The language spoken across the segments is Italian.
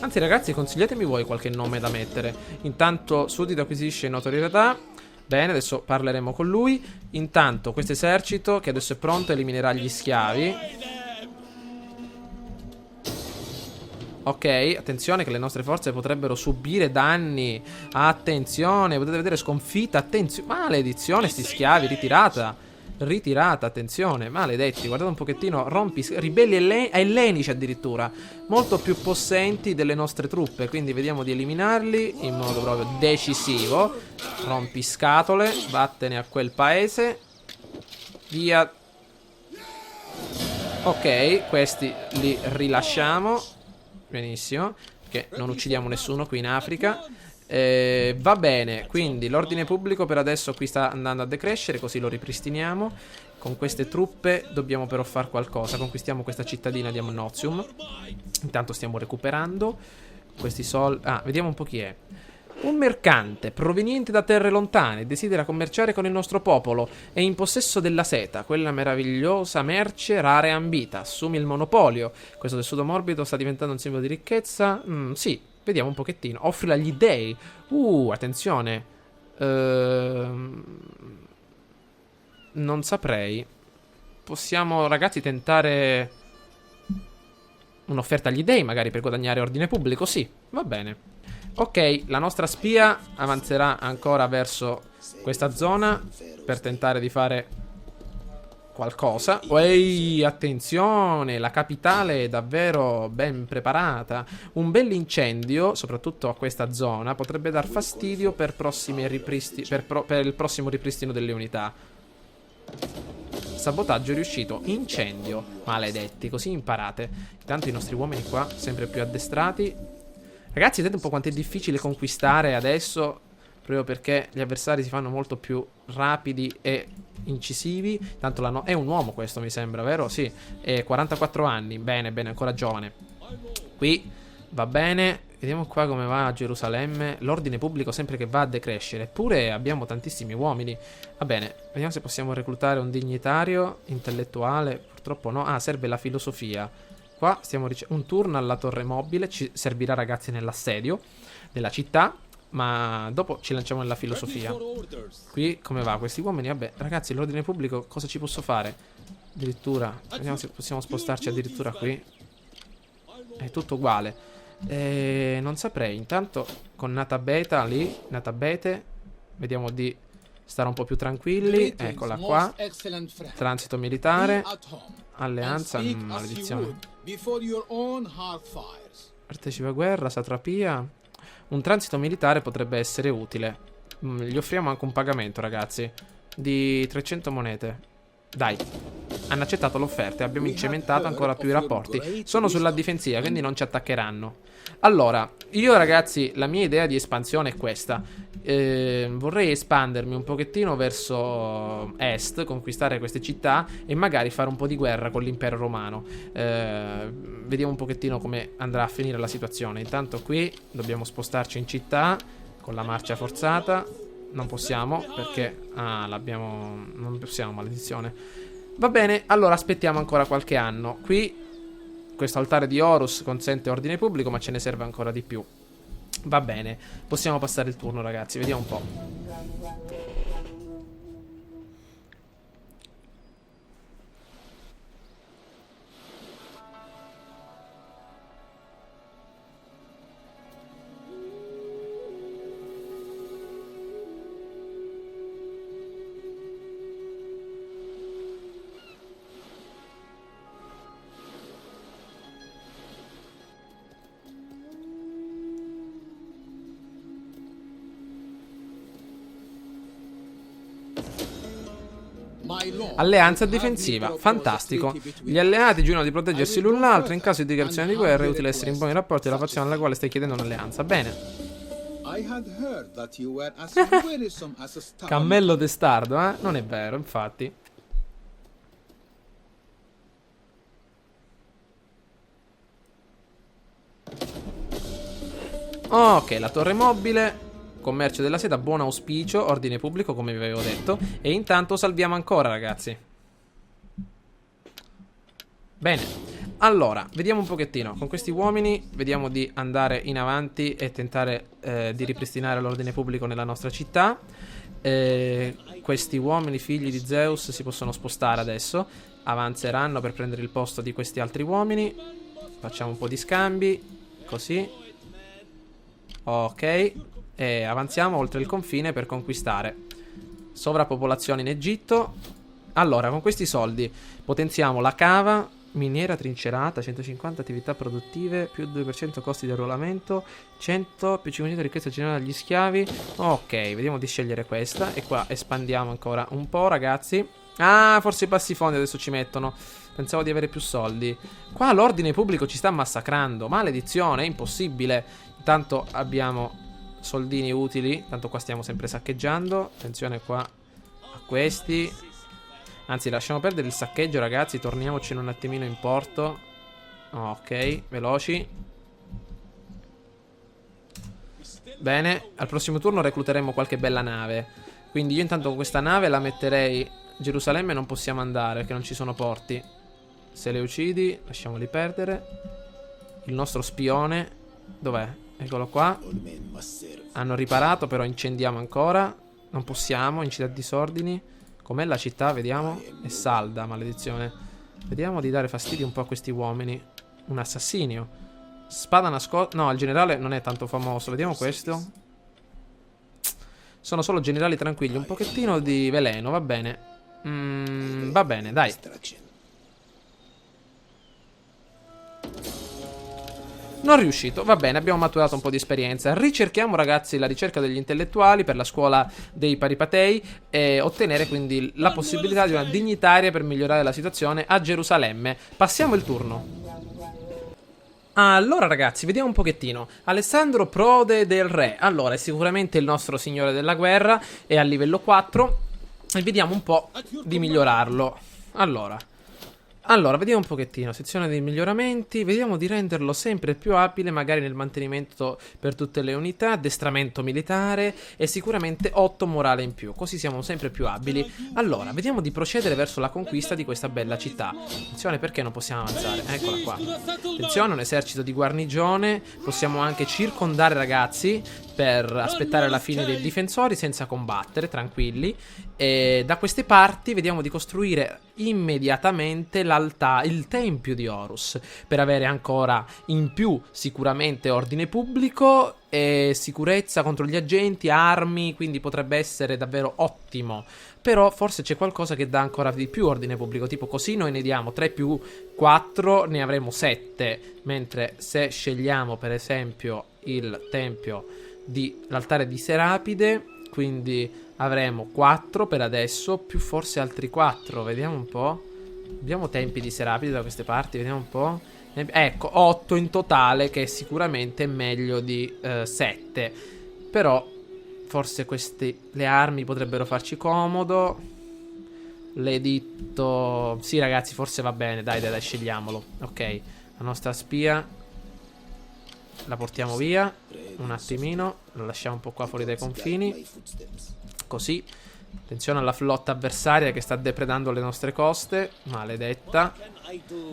Anzi ragazzi, consigliatemi voi qualche nome da mettere. Intanto Suddito acquisisce notorietà. Bene, adesso parleremo con lui. Intanto questo esercito, che adesso è pronto, eliminerà gli schiavi. Ok, attenzione che le nostre forze potrebbero subire danni. Attenzione, potete vedere sconfitta. Attenzione, maledizione, sti schiavi, ritirata. Ritirata, attenzione, maledetti. Guardate un pochettino, ribelli ellenici addirittura. Molto più possenti delle nostre truppe. Quindi vediamo di eliminarli in modo proprio decisivo. Rompiscatole, vattene a quel paese. Via. Ok, questi li rilasciamo. Benissimo, perché non uccidiamo nessuno qui in Africa. Va bene, quindi l'ordine pubblico per adesso qui sta andando a decrescere, così lo ripristiniamo. Con queste truppe dobbiamo però fare qualcosa. Conquistiamo questa cittadina di Amnozium. Intanto stiamo recuperando questi soldi. Ah, vediamo un po' chi è. Un mercante proveniente da terre lontane desidera commerciare con il nostro popolo. È in possesso della seta, quella meravigliosa merce rara e ambita. Assumi il monopolio. Questo tessuto morbido sta diventando un simbolo di ricchezza. Sì, vediamo un pochettino. Offrila agli dei. Attenzione. Non saprei. Possiamo, ragazzi, tentare un'offerta agli dei, magari per guadagnare ordine pubblico. Sì, va bene. Ok, la nostra spia avanzerà ancora verso questa zona per tentare di fare qualcosa. Ehi, attenzione, la capitale è davvero ben preparata. Un bell'incendio, soprattutto a questa zona, potrebbe dar fastidio per per il prossimo ripristino delle unità. Sabotaggio riuscito. Incendio. Maledetti, così imparate. Intanto i nostri uomini qua, sempre più addestrati. Ragazzi, vedete un po' quanto è difficile conquistare adesso, proprio perché gli avversari si fanno molto più rapidi e incisivi. Tanto è un uomo questo, mi sembra, vero? Sì, è 44 anni. Bene, bene, ancora giovane. Qui va bene. Vediamo qua come va a Gerusalemme. L'ordine pubblico sempre che va a decrescere. Eppure abbiamo tantissimi uomini. Va bene, vediamo se possiamo reclutare un dignitario intellettuale. Purtroppo no. Ah, serve la filosofia. Qua stiamo ricevendo un turno alla torre mobile. Ci servirà, ragazzi, nell'assedio della città. Ma dopo ci lanciamo nella filosofia. Qui come va? Questi uomini, vabbè, ragazzi, l'ordine pubblico cosa ci posso fare? Addirittura, vediamo se possiamo spostarci addirittura qui. È tutto uguale. Non saprei. Intanto con Natabeta lì, Natabete, vediamo di stare un po' più tranquilli. Eccola qua. Transito militare. Alleanza, maledizione. Partecipa a guerra, satrapia. Un transito militare potrebbe essere utile. Gli offriamo anche un pagamento, ragazzi, di 300 monete. Dai. Hanno accettato l'offerta e abbiamo incementato ancora più i rapporti. Sono sulla difensiva, quindi non ci attaccheranno. Allora, io, ragazzi, la mia idea di espansione è questa. Vorrei espandermi un pochettino verso est, conquistare queste città e magari fare un po' di guerra con l'impero romano. Vediamo un pochettino come andrà a finire la situazione. Intanto qui dobbiamo spostarci in città con la marcia forzata. Non possiamo perché... Ah, l'abbiamo... Non possiamo, maledizione. Va bene, allora aspettiamo ancora qualche anno. Qui questo altare di Horus consente ordine pubblico, ma ce ne serve ancora di più. Va bene, possiamo passare il turno, ragazzi. Vediamo un po'. Alleanza difensiva, fantastico. Gli alleati giurano di proteggersi l'un l'altro. In caso di dichiarazione di guerra è utile essere in buoni rapporti alla fazione alla quale stai chiedendo un'alleanza. Bene. Cammello testardo, eh? Non è vero, infatti. Ok, la torre mobile. Commercio della seta, buon auspicio, ordine pubblico, come vi avevo detto. E intanto salviamo ancora, ragazzi. Bene. Allora, vediamo un pochettino. Con questi uomini vediamo di andare in avanti e tentare di ripristinare l'ordine pubblico nella nostra città. Questi uomini figli di Zeus si possono spostare adesso. Avanzeranno per prendere il posto di questi altri uomini. Facciamo un po' di scambi. Così. Ok. E avanziamo oltre il confine per conquistare. Sovrappopolazione in Egitto. Allora, con questi soldi potenziamo la cava, miniera trincerata, 150 attività produttive, più 2% costi di arruolamento, 100 più 500 ricchezza generale agli schiavi. Ok, vediamo di scegliere questa. E qua espandiamo ancora un po', ragazzi. Ah, forse i bassi fondi adesso ci mettono. Pensavo di avere più soldi. Qua l'ordine pubblico ci sta massacrando. Maledizione, è impossibile. Intanto abbiamo soldini utili. Tanto qua stiamo sempre saccheggiando. Attenzione qua a questi. Anzi, lasciamo perdere il saccheggio, ragazzi. Torniamocene un attimino in porto. Ok, veloci. Bene, al prossimo turno recluteremo qualche bella nave. Quindi io intanto con questa nave la metterei. Gerusalemme non possiamo andare perché non ci sono porti. Se le uccidi, lasciamoli perdere. Il nostro spione. Dov'è? Eccolo qua. Hanno riparato, però incendiamo ancora. Non possiamo, in città disordini. Com'è la città? Vediamo. È salda, maledizione. Vediamo di dare fastidio un po' a questi uomini. Un assassinio. Spada nascosta. No, il generale non è tanto famoso. Vediamo questo. Sono solo generali tranquilli. Un pochettino di veleno, va bene. Va bene, dai. Non riuscito, va bene, abbiamo maturato un po' di esperienza. Ricerchiamo, ragazzi, la ricerca degli intellettuali per la scuola dei Paripatei e ottenere quindi la possibilità di una dignitaria per migliorare la situazione a Gerusalemme. Passiamo il turno. Allora, ragazzi, vediamo un pochettino. Alessandro Prode del Re. Allora, è sicuramente il nostro signore della guerra. È a livello 4 e vediamo un po' di migliorarlo. Allora, vediamo un pochettino, sezione dei miglioramenti, vediamo di renderlo sempre più abile, magari nel mantenimento per tutte le unità, addestramento militare e sicuramente 8 morale in più, così siamo sempre più abili. Allora, vediamo di procedere verso la conquista di questa bella città. Attenzione, perché non possiamo avanzare? Eccola qua. Attenzione, un esercito di guarnigione, possiamo anche circondare, ragazzi, per aspettare la fine dei difensori senza combattere, tranquilli. E da queste parti vediamo di costruire immediatamente il tempio di Horus per avere ancora in più sicuramente ordine pubblico e sicurezza contro gli agenti, armi, quindi potrebbe essere davvero ottimo. Però forse c'è qualcosa che dà ancora di più ordine pubblico, tipo così noi ne diamo 3 più 4, ne avremo 7, mentre se scegliamo per esempio il tempio di l'altare di Serapide, quindi avremo 4 per adesso, più forse altri 4. Vediamo un po'. Abbiamo tempi di Serapide da queste parti, vediamo un po'. Ecco, 8 in totale, che è sicuramente meglio di 7. Però forse le armi potrebbero farci comodo. L'editto... Sì, ragazzi, forse va bene. Dai, scegliamolo. Ok, la nostra spia la portiamo via un attimino. La lasciamo un po' qua fuori dai confini. Così. Attenzione alla flotta avversaria che sta depredando le nostre coste. Maledetta.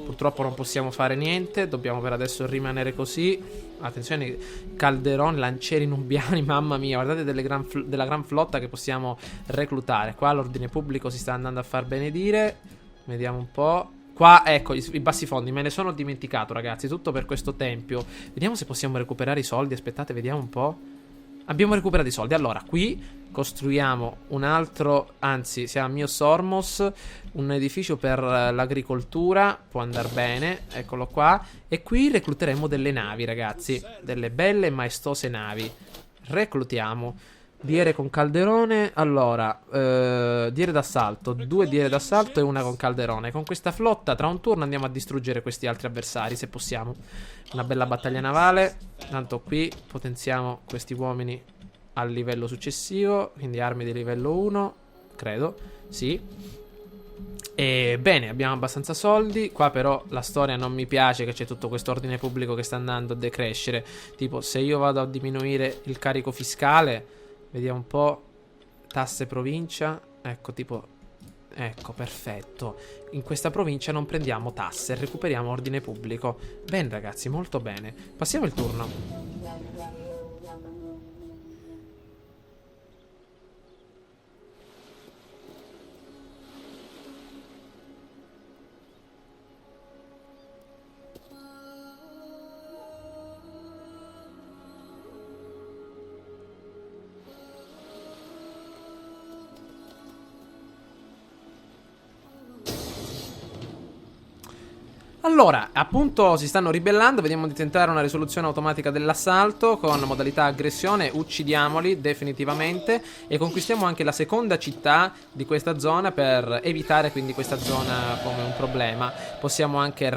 Purtroppo non possiamo fare niente. Dobbiamo per adesso rimanere così. Attenzione, calderoni, lancieri nubiani. Mamma mia, guardate della gran flotta che possiamo reclutare. Qua l'ordine pubblico si sta andando a far benedire. Vediamo un po'. Qua, ecco, i bassi fondi, me ne sono dimenticato, ragazzi. Tutto per questo tempio. Vediamo se possiamo recuperare i soldi. Aspettate, vediamo un po'. Abbiamo recuperato i soldi. Allora, qui costruiamo un altro, anzi, siamo a Mios Hormos, un edificio per l'agricoltura. Può andare bene, eccolo qua. E qui recluteremo delle navi, ragazzi. Delle belle e maestose navi. Reclutiamo. Diere con calderone. Allora, diere d'assalto, 2 diere d'assalto e una con calderone. Con questa flotta tra un turno andiamo a distruggere questi altri avversari, se possiamo. Una bella battaglia navale. Tanto qui potenziamo questi uomini al livello successivo. Quindi armi di livello 1, credo, sì. E bene, abbiamo abbastanza soldi. Qua però la storia non mi piace, che c'è tutto questo ordine pubblico che sta andando a decrescere. Tipo, se io vado a diminuire il carico fiscale, vediamo un po'. Tasse provincia. Ecco, tipo Ecco, perfetto. In questa provincia non prendiamo tasse, recuperiamo ordine pubblico. Bene ragazzi, molto bene. Passiamo il turno. Allora, appunto si stanno ribellando, vediamo di tentare una risoluzione automatica dell'assalto con modalità aggressione, uccidiamoli definitivamente e conquistiamo anche la seconda città di questa zona per evitare quindi questa zona come un problema. Possiamo anche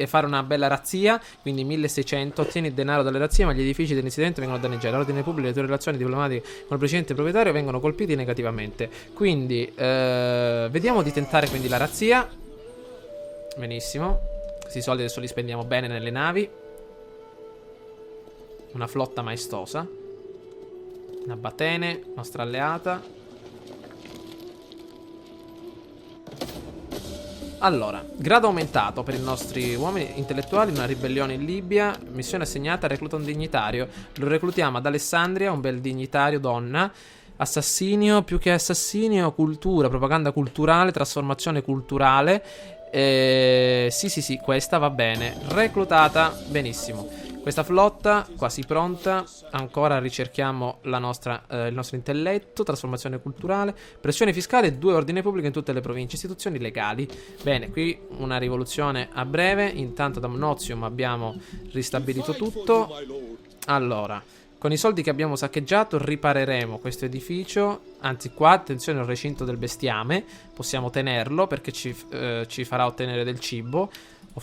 fare una bella razzia, quindi 1600, ottieni il denaro dalle razzie ma gli edifici dell'incidente vengono danneggiati, l'ordine pubblico e le tue relazioni diplomatiche con il precedente proprietario vengono colpiti negativamente. Quindi vediamo di tentare quindi la razzia. Benissimo. Questi soldi adesso li spendiamo bene nelle navi. Una flotta maestosa. Una Batene, nostra alleata. Allora, grado aumentato per i nostri uomini intellettuali. Una ribellione in Libia. Missione assegnata, recluta un dignitario. Lo reclutiamo ad Alessandria, un bel dignitario donna. Assassinio, più che assassinio, cultura, propaganda culturale, trasformazione culturale. Sì, questa va bene. Reclutata, benissimo. Questa flotta, quasi pronta. Ancora ricerchiamo il nostro intelletto. Trasformazione culturale. Pressione fiscale, 2 ordine pubblico in tutte le province. Istituzioni legali. Bene, qui una rivoluzione a breve. Intanto da Nozium abbiamo ristabilito tutto. Allora, con i soldi che abbiamo saccheggiato ripareremo questo edificio. Anzi qua, attenzione al recinto del bestiame. Possiamo tenerlo perché ci farà ottenere del cibo.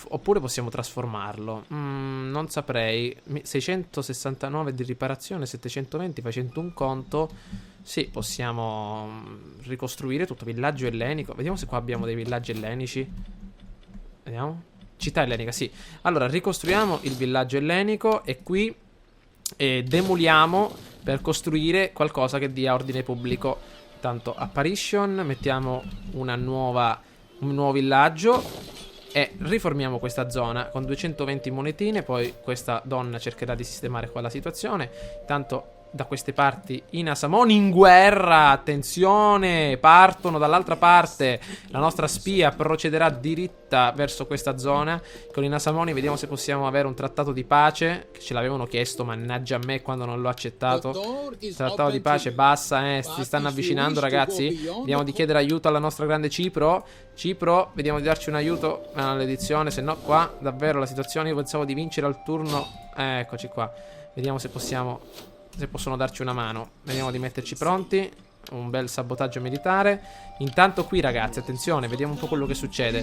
Oppure possiamo trasformarlo. Non saprei. 669 di riparazione, 720 facendo un conto. Sì, possiamo ricostruire tutto. Villaggio ellenico. Vediamo se qua abbiamo dei villaggi ellenici. Vediamo. Città ellenica, sì. Allora, ricostruiamo il villaggio ellenico e qui demoliamo per costruire qualcosa che dia ordine pubblico. Tanto apparition, mettiamo un nuovo villaggio e riformiamo questa zona con 220 monetine. Poi questa donna cercherà di sistemare qua la situazione. Tanto da queste parti i Nasamoni in guerra. Attenzione, partono dall'altra parte. La nostra spia procederà diritta verso questa zona. Con i Nasamoni vediamo se possiamo avere un trattato di pace, che ce l'avevano chiesto, mannaggia a me quando non l'ho accettato. Trattato di pace, bassa, si stanno avvicinando ragazzi. Vediamo di chiedere aiuto alla nostra grande Cipro. Cipro, vediamo di darci un aiuto all'edizione, se no qua davvero la situazione, io pensavo di vincere al turno. Eccoci qua. Vediamo se possono darci una mano. Vediamo di metterci pronti. Un bel sabotaggio militare. Intanto qui ragazzi, attenzione, vediamo un po' quello che succede.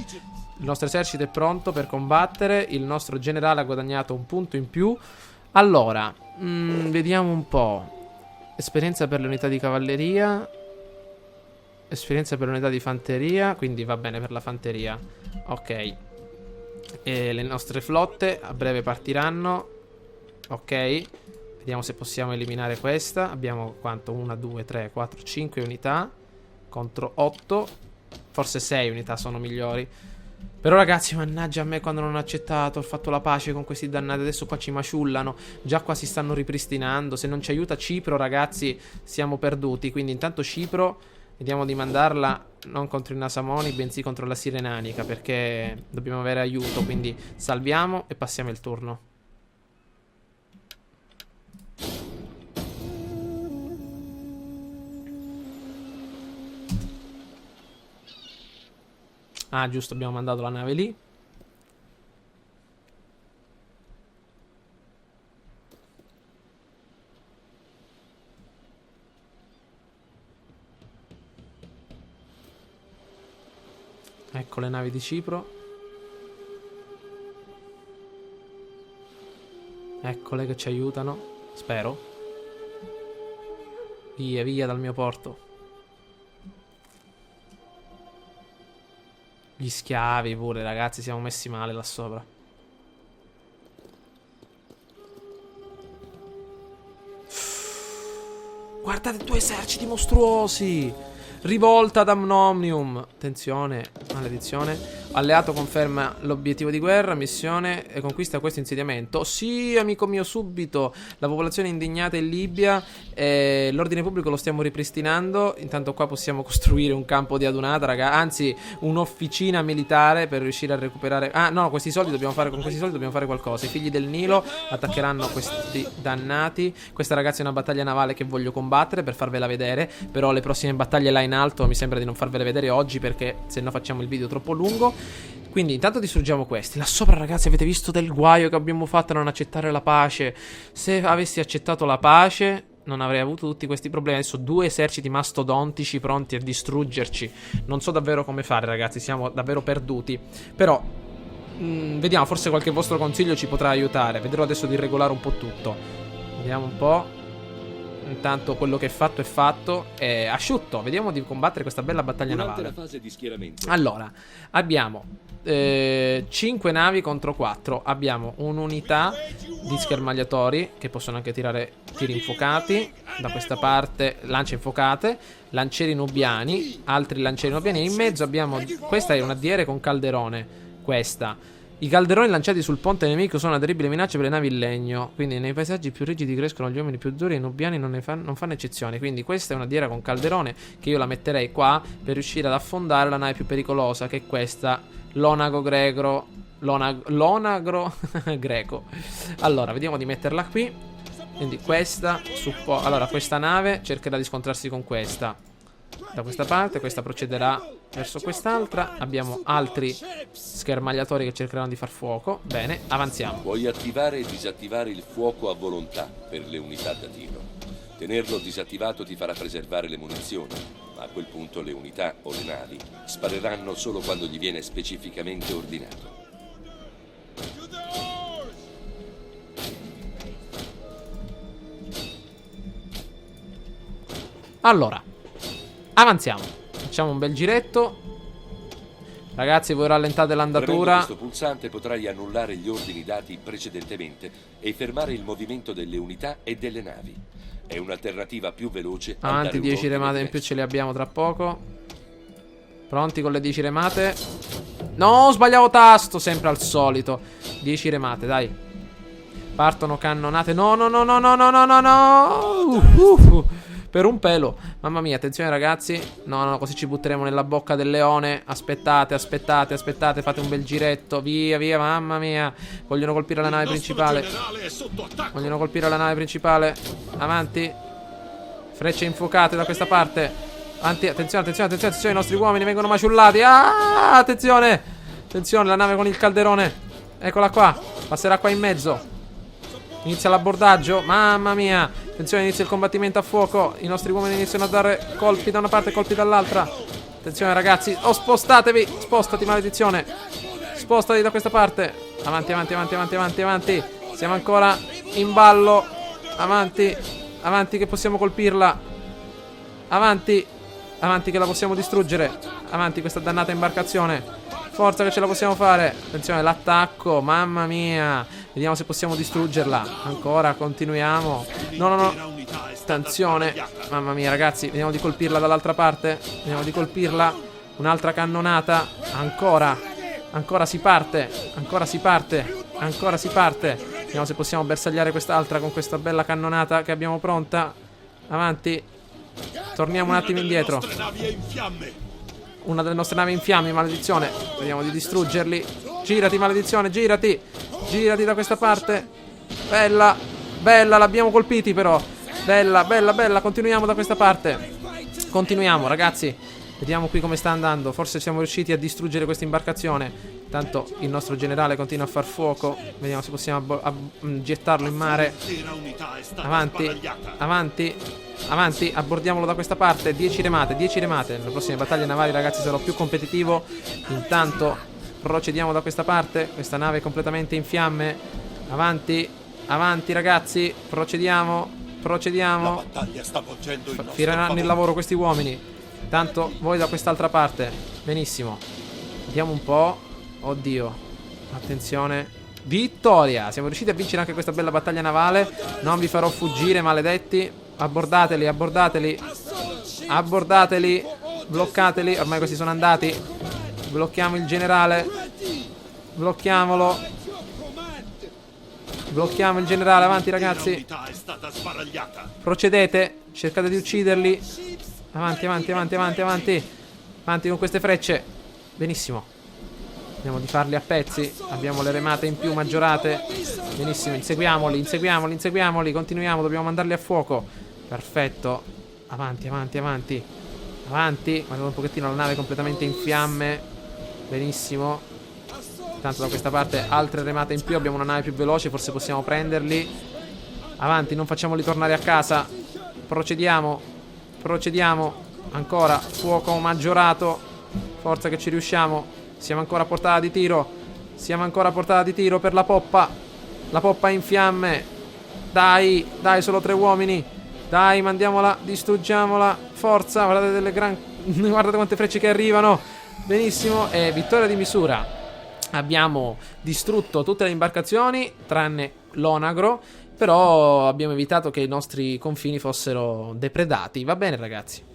Il nostro esercito è pronto per combattere. Il nostro generale ha guadagnato un punto in più. Allora, vediamo un po'. Esperienza per le unità di cavalleria. Esperienza per l'unità di fanteria. Quindi va bene per la fanteria. Ok. E le nostre flotte a breve partiranno. Ok. Vediamo se possiamo eliminare questa. Abbiamo quanto? 1, 2, 3, 4, 5 unità contro 8. Forse 6 unità sono migliori. Però ragazzi, mannaggia a me quando non ho accettato. Ho fatto la pace con questi dannati. Adesso qua ci maciullano. Già qua si stanno ripristinando. Se non ci aiuta Cipro ragazzi siamo perduti. Quindi intanto Cipro vediamo di mandarla non contro i Nasamoni, bensì contro la Sirenanica, perché dobbiamo avere aiuto. Quindi salviamo e passiamo il turno. Ah, giusto, abbiamo mandato la nave lì. Ecco le navi di Cipro. Eccole che ci aiutano. Spero. Via, via dal mio porto. Gli schiavi pure, ragazzi, siamo messi male là sopra. Guardate 2 eserciti mostruosi. Rivolta ad Amnomnium. Attenzione, maledizione. Alleato conferma l'obiettivo di guerra. Missione e conquista questo insediamento. Sì, amico mio, subito. La popolazione è indignata in Libia. L'ordine pubblico lo stiamo ripristinando. Intanto qua possiamo costruire un campo di adunata, raga. Anzi, un'officina militare per riuscire a recuperare. Ah, no, questi soldi dobbiamo fare. Con questi soldi dobbiamo fare qualcosa. I figli del Nilo attaccheranno questi dannati. Questa, ragazzi, è una battaglia navale che voglio combattere per farvela vedere. Però le prossime battaglie là in alto mi sembra di non farvele vedere oggi, perché se no facciamo il video troppo lungo. Quindi intanto distruggiamo questi. Là sopra, ragazzi, avete visto del guaio che abbiamo fatto a non accettare la pace. Se avessi accettato la pace non avrei avuto tutti questi problemi. Adesso 2 eserciti mastodontici pronti a distruggerci. Non so davvero come fare, ragazzi. Siamo davvero perduti. Però vediamo, forse qualche vostro consiglio ci potrà aiutare. Vedrò adesso di regolare un po' tutto. Vediamo un po'. Intanto quello che è fatto è asciutto. Vediamo di combattere questa bella battaglia navale. Allora, abbiamo 5 navi contro 4. Abbiamo un'unità di schermagliatori che possono anche tirare tiri infuocati. Da questa parte lance infuocate, lancieri nubiani, altri lancieri nubiani. E in mezzo abbiamo, questa è una DDR con calderone. Questa. I calderoni lanciati sul ponte nemico sono una terribile minaccia per le navi in legno. Quindi nei paesaggi più rigidi crescono gli uomini più duri e i nubiani non fanno eccezione. Quindi questa è una diera con calderone che io la metterei qua per riuscire ad affondare la nave più pericolosa, che è questa, l'Onago Greco. L'Onagro Greco. Allora, vediamo di metterla qui. Quindi questa allora, questa nave cercherà di scontrarsi con questa da questa parte, questa procederà verso quest'altra. Abbiamo altri schermagliatori che cercheranno di far fuoco. Bene, avanziamo. Puoi attivare e disattivare il fuoco a volontà per le unità da tiro. Tenerlo disattivato ti farà preservare le munizioni, ma a quel punto le unità o le navi spareranno solo quando gli viene specificamente ordinato. Allora, avanziamo. Facciamo un bel giretto. Ragazzi, voi rallentate l'andatura. Premendo questo pulsante potrai annullare gli ordini dati precedentemente e fermare il movimento delle unità e delle navi. È un'alternativa più veloce. Avanti, 10 remate in più ce le abbiamo tra poco. Pronti con le 10 remate. No, sbagliavo tasto, sempre al solito. 10 remate, dai. Partono cannonate. No, no, no, no, no, no, no, no. Per un pelo. Mamma mia, attenzione ragazzi. No, no, così ci butteremo nella bocca del leone. Aspettate, aspettate, aspettate. Fate un bel giretto. Via, via, mamma mia. Vogliono colpire la nave principale. Vogliono colpire la nave principale. Avanti. Frecce infuocate da questa parte. Avanti, attenzione, attenzione, attenzione, attenzione. I nostri uomini vengono maciullati. Ah, attenzione. Attenzione, la nave con il calderone. Eccola qua. Passerà qua in mezzo. Inizia l'abbordaggio. Mamma mia. Attenzione, inizia il combattimento a fuoco. I nostri uomini iniziano a dare colpi da una parte e colpi dall'altra. Attenzione ragazzi. Oh, spostatevi. Spostati, maledizione. Spostati da questa parte. Avanti, avanti, avanti, avanti, avanti, avanti. Siamo ancora in ballo. Avanti. Avanti che possiamo colpirla. Avanti. Avanti che la possiamo distruggere. Avanti questa dannata imbarcazione. Forza che ce la possiamo fare. Attenzione, l'attacco. Mamma mia. Vediamo se possiamo distruggerla. Ancora, continuiamo. No, no, no. Attenzione. Mamma mia, ragazzi. Vediamo di colpirla dall'altra parte. Vediamo di colpirla. Un'altra cannonata. Ancora. Ancora si parte. Ancora si parte. Ancora si parte. Vediamo se possiamo bersagliare quest'altra con questa bella cannonata che abbiamo pronta. Avanti. Torniamo un attimo indietro. Una delle nostre navi in fiamme, maledizione. Vediamo di distruggerli. Girati, maledizione, girati. Girati da questa parte. Bella, bella, l'abbiamo colpiti però. Bella, bella, bella, continuiamo da questa parte. Continuiamo, ragazzi. Vediamo qui come sta andando. Forse siamo riusciti a distruggere questa imbarcazione. Intanto il nostro generale continua a far fuoco. Vediamo se possiamo gettarlo in mare. Avanti, avanti, avanti. Abbordiamolo da questa parte. 10 remate, 10 remate. Nelle prossime battaglie navali, ragazzi, sarò più competitivo. Intanto procediamo da questa parte. Questa nave è completamente in fiamme. Avanti, avanti ragazzi. Procediamo, procediamo. Finiranno il lavoro questi uomini. Tanto voi da quest'altra parte. Benissimo. Vediamo un po'. Oddio. Attenzione. Vittoria. Siamo riusciti a vincere anche questa bella battaglia navale. Non vi farò fuggire, maledetti. Abbordateli, abbordateli. Abbordateli. bloccateli. Ormai questi sono andati. Blocchiamo il generale. Blocchiamolo. Blocchiamo il generale. Avanti ragazzi. Procedete. Cercate di ucciderli. Avanti, avanti, avanti, avanti, avanti. Avanti con queste frecce. Benissimo. Vediamo di farli a pezzi. Abbiamo le remate in più maggiorate. Benissimo, inseguiamoli, inseguiamoli, inseguiamoli. Continuiamo, dobbiamo mandarli a fuoco. Perfetto. Avanti, avanti, avanti. Avanti. Guardate un pochettino la nave completamente in fiamme. Benissimo. Tanto da questa parte altre remate in più. Abbiamo una nave più veloce, forse possiamo prenderli. Avanti, non facciamoli tornare a casa. Procediamo. Procediamo. Ancora, fuoco maggiorato. Forza che ci riusciamo. Siamo ancora a portata di tiro. Siamo ancora a portata di tiro per la poppa. La poppa è in fiamme. Dai, dai, solo 3 uomini. Dai, mandiamola, distruggiamola. Forza, guardate delle gran... guardate quante frecce che arrivano. Benissimo, e vittoria di misura. Abbiamo distrutto tutte le imbarcazioni, tranne l'onagro. Però abbiamo evitato che i nostri confini fossero depredati. Va bene ragazzi.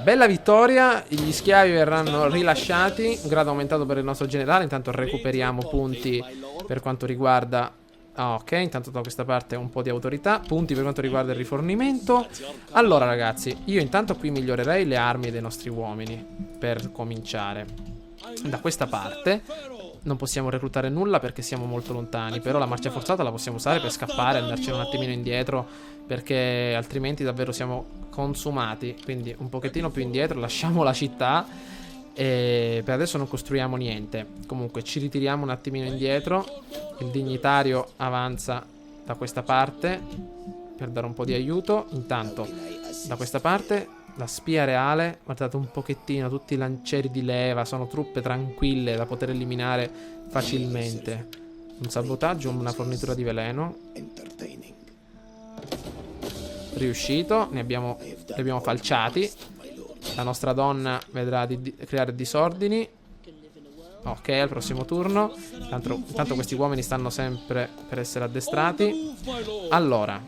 Bella vittoria. Gli schiavi verranno rilasciati. Un grado aumentato per il nostro generale. Intanto recuperiamo punti per quanto riguarda... ok, intanto da questa parte un po' di autorità. Punti per quanto riguarda il rifornimento. Allora ragazzi, io intanto qui migliorerei le armi dei nostri uomini, per cominciare. Da questa parte non possiamo reclutare nulla perché siamo molto lontani. Però la marcia forzata la possiamo usare per scappare, andarcene un attimino indietro, perché altrimenti davvero siamo consumati. Quindi un pochettino più indietro, lasciamo la città. E per adesso non costruiamo niente. Comunque ci ritiriamo un attimino indietro. Il dignitario avanza da questa parte per dare un po' di aiuto. Intanto da questa parte la spia reale. Guardate un pochettino, tutti i lancieri di leva. Sono truppe tranquille da poter eliminare facilmente. Un sabotaggio, una fornitura di veleno. Riuscito. Li abbiamo falciati. La nostra donna vedrà di creare disordini. Ok, al prossimo turno. Intanto questi uomini stanno sempre per essere addestrati. Allora,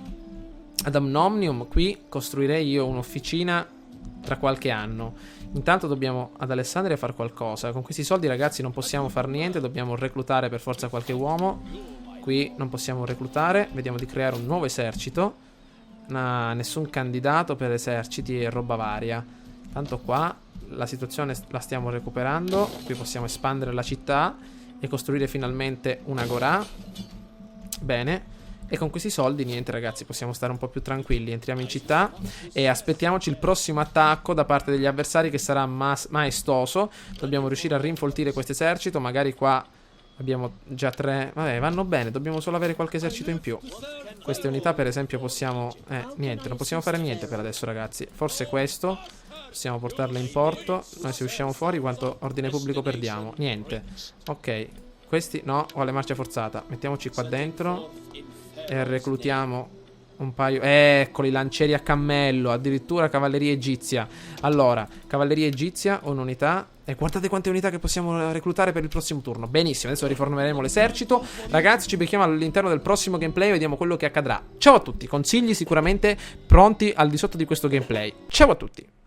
ad Omnium qui costruirei io un'officina tra qualche anno. Intanto dobbiamo ad Alessandria fare qualcosa. Con questi soldi ragazzi non possiamo fare niente. Dobbiamo reclutare per forza qualche uomo. Qui non possiamo reclutare. Vediamo di creare un nuovo esercito. Nessun candidato per eserciti e roba varia. Tanto qua la situazione la stiamo recuperando. Qui possiamo espandere la città e costruire finalmente un'agorà. Bene. E con questi soldi niente ragazzi, possiamo stare un po' più tranquilli. Entriamo in città e aspettiamoci il prossimo attacco da parte degli avversari, che sarà maestoso. Dobbiamo riuscire a rinfoltire questo esercito. Magari qua abbiamo già 3. Vabbè, vanno bene, dobbiamo solo avere qualche esercito in più. Queste unità per esempio possiamo... niente, non possiamo fare niente per adesso ragazzi. Forse questo possiamo portarle in porto. Noi se usciamo fuori quanto ordine pubblico perdiamo? Niente. Ok, questi no, ho le marcia forzata. Mettiamoci qua dentro e reclutiamo un paio. Eccoli, lancieri a cammello. Addirittura cavalleria egizia. Allora, cavalleria egizia, un'unità. E guardate quante unità che possiamo reclutare per il prossimo turno. Benissimo, adesso riformeremo l'esercito. Ragazzi, ci becchiamo all'interno del prossimo gameplay e vediamo quello che accadrà. Ciao a tutti, consigli sicuramente pronti al di sotto di questo gameplay. Ciao a tutti.